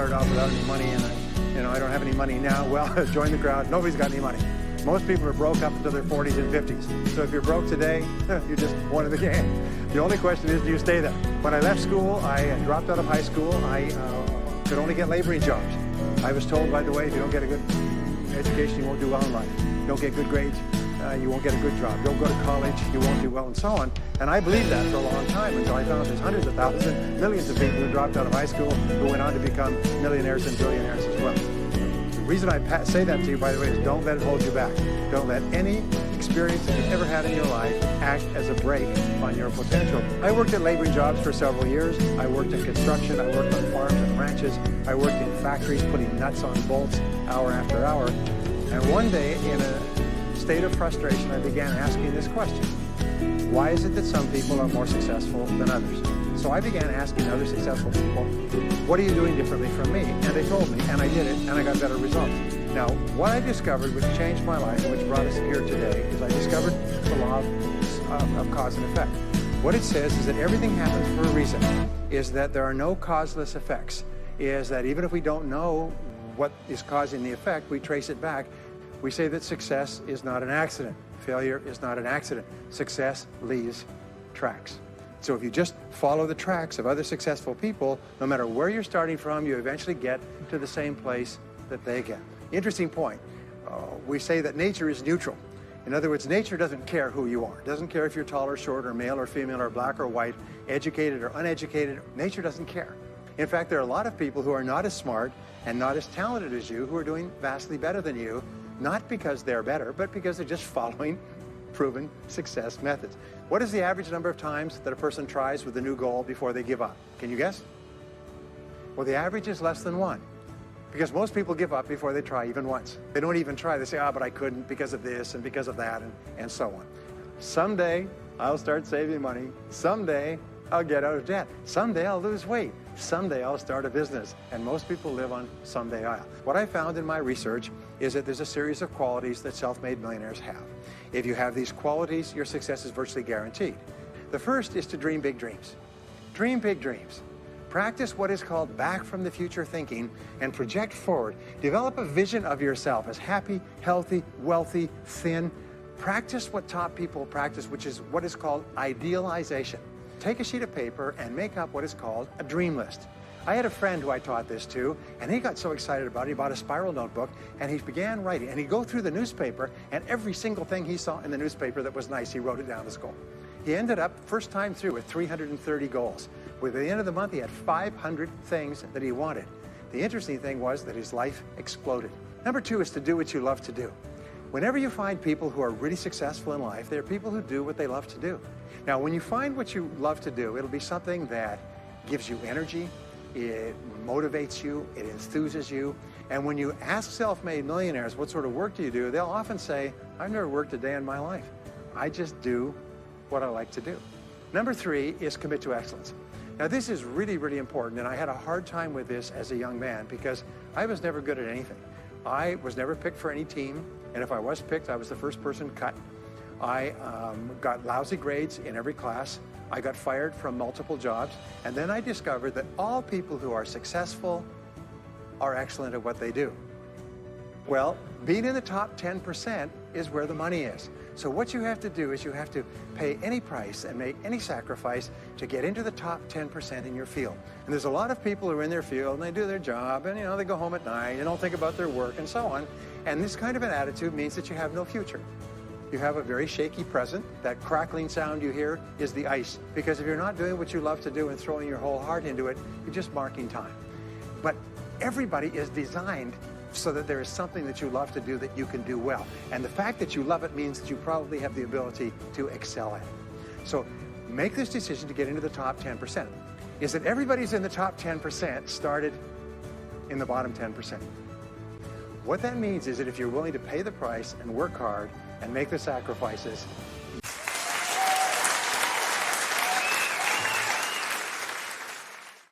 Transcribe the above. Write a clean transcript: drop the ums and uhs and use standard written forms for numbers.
started off without any money, and I don't have any money now. Well, join the crowd. Nobody's got any money. Most people are broke up until their 40s and 50s. So if you're broke today, you're just one of the game. The only question is, do you stay there? When I left school, I dropped out of high school. I could only get laboring jobs. I was told, by the way, if you don't get a good education, you won't do well in life. You don't get good grades, you won't get a good job. Don't go to college, you won't do well, and so on. And I believed that for a long time until I found there's hundreds of thousands, millions of people who dropped out of high school who went on to become millionaires and billionaires as well. The reason I say that to you, by the way, is don't let it hold you back. Don't let any experience that you've ever had in your life act as a brake on your potential. I worked at laboring jobs for several years. I worked in construction. I worked on farms and ranches. I worked in factories putting nuts on bolts hour after hour. And one day, in a state of frustration, I began asking this question. Why is it that some people are more successful than others? So I began asking other successful people, what are you doing differently from me? And they told me, and I did it, and I got better results. Now, what I discovered, which changed my life, and which brought us here today, is I discovered the law of cause and effect. What it says is that everything happens for a reason, is that there are no causeless effects, is that even if we don't know what is causing the effect, we trace it back. We say that success is not an accident. Failure is not an accident. Success leaves tracks. So if you just follow the tracks of other successful people, no matter where you're starting from, you eventually get to the same place that they get. Interesting point. We say that nature is neutral. In other words, nature doesn't care who you are. It doesn't care if you're tall or short or male or female or black or white, educated or uneducated. Nature doesn't care. In fact, there are a lot of people who are not as smart and not as talented as you who are doing vastly better than you, not because they're better, but because they're just following proven success methods. What is the average number of times that a person tries with a new goal before they give up? Can you guess? Well, the average is less than one, because most people give up before they try even once. They don't even try. They say, but I couldn't because of this and because of that and so on. Someday I'll start saving money. Someday I'll get out of debt. Someday I'll lose weight. Someday I'll start a business. And most people live on someday I'll. What I found in my research is that there's a series of qualities that self-made millionaires have. If you have these qualities, your success is virtually guaranteed. The first is to dream big dreams. Dream big dreams. Practice what is called back from the future thinking and project forward. Develop a vision of yourself as happy, healthy, wealthy, thin. Practice what top people practice, which is what is called idealization. Take a sheet of paper and make up what is called a dream list. I had a friend who I taught this to, and he got so excited about it, he bought a spiral notebook, and he began writing. And he'd go through the newspaper, and every single thing he saw in the newspaper that was nice, he wrote it down as goal. He ended up, first time through, with 330 goals. With the end of the month, he had 500 things that he wanted. The interesting thing was that his life exploded. Number two is to do what you love to do. Whenever you find people who are really successful in life, they're people who do what they love to do. Now, when you find what you love to do, it'll be something that gives you energy, it motivates you, it enthuses you. And when you ask self-made millionaires, what sort of work do you do? They'll often say, I've never worked a day in my life. I just do what I like to do. Number three is commit to excellence. Now, this is really, really important, and I had a hard time with this as a young man because I was never good at anything. I was never picked for any team, and if I was picked, I was the first person cut. I got lousy grades in every class. I got fired from multiple jobs, and then I discovered that all people who are successful are excellent at what they do. Well, being in the top 10% is where the money is. So what you have to do is you have to pay any price and make any sacrifice to get into the top 10% in your field. And there's a lot of people who are in their field and they do their job and, they go home at night and don't think about their work and so on. And this kind of an attitude means that you have no future. You have a very shaky present. That crackling sound you hear is the ice. Because if you're not doing what you love to do and throwing your whole heart into it, you're just marking time. But everybody is designed so that there is something that you love to do that you can do well. And the fact that you love it means that you probably have the ability to excel at it. So make this decision to get into the top 10%. Is that everybody's in the top 10% started in the bottom 10%. What that means is that if you're willing to pay the price and work hard and make the sacrifices,